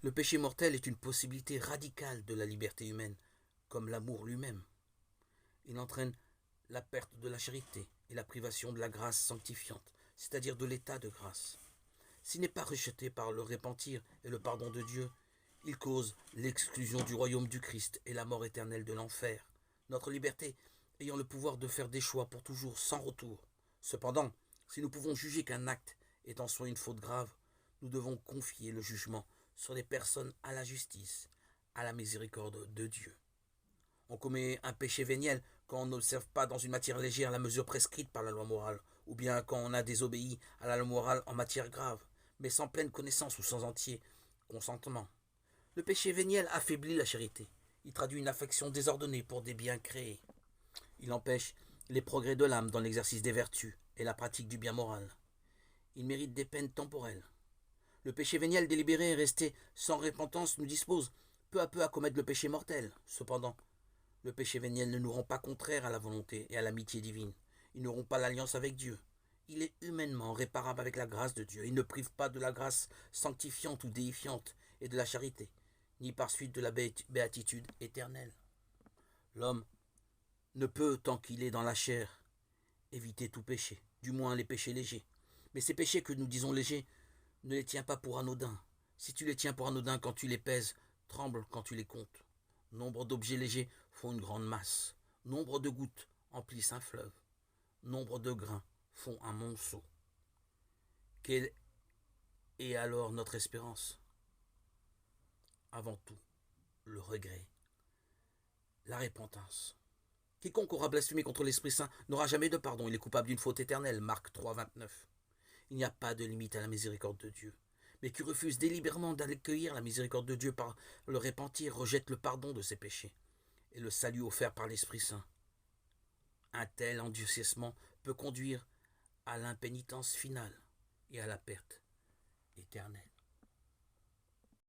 Le péché mortel est une possibilité radicale de la liberté humaine, comme l'amour lui-même. Il entraîne la perte de la charité et la privation de la grâce sanctifiante, c'est-à-dire de l'état de grâce. S'il n'est pas rejeté par le repentir et le pardon de Dieu, il cause l'exclusion du royaume du Christ et la mort éternelle de l'enfer. Notre liberté ayant le pouvoir de faire des choix pour toujours sans retour. Cependant, si nous pouvons juger qu'un acte est en soi une faute grave, nous devons confier le jugement sur les personnes à la justice, à la miséricorde de Dieu. On commet un péché véniel quand on n'observe pas dans une matière légère la mesure prescrite par la loi morale, ou bien quand on a désobéi à la loi morale en matière grave, mais sans pleine connaissance ou sans entier consentement. Le péché véniel affaiblit la charité. Il traduit une affection désordonnée pour des biens créés. Il empêche les progrès de l'âme dans l'exercice des vertus et la pratique du bien moral. Il mérite des peines temporelles. Le péché véniel délibéré et resté sans repentance nous dispose peu à peu à commettre le péché mortel. Cependant, le péché véniel ne nous rend pas contraires à la volonté et à l'amitié divine. Il ne rompt pas l'alliance avec Dieu. Il est humainement réparable avec la grâce de Dieu. Il ne prive pas de la grâce sanctifiante ou déifiante et de la charité, ni par suite de la béatitude éternelle. L'homme ne peut, tant qu'il est dans la chair, éviter tout péché, du moins les péchés légers. Mais ces péchés que nous disons légers, ne les tiens pas pour anodins. Si tu les tiens pour anodins quand tu les pèses, tremble quand tu les comptes. Nombre d'objets légers font une grande masse. Nombre de gouttes emplissent un fleuve. Nombre de grains font un monceau. Quelle est alors notre espérance? Avant tout, le regret, la repentance. Quiconque aura blasphémé contre l'Esprit Saint n'aura jamais de pardon. Il est coupable d'une faute éternelle. Marc 3, 29. Il n'y a pas de limite à la miséricorde de Dieu. Mais qui refuse délibérément d'accueillir la miséricorde de Dieu par le repentir rejette le pardon de ses péchés et le salut offert par l'Esprit Saint. Un tel endurcissement peut conduire à l'impénitence finale et à la perte éternelle.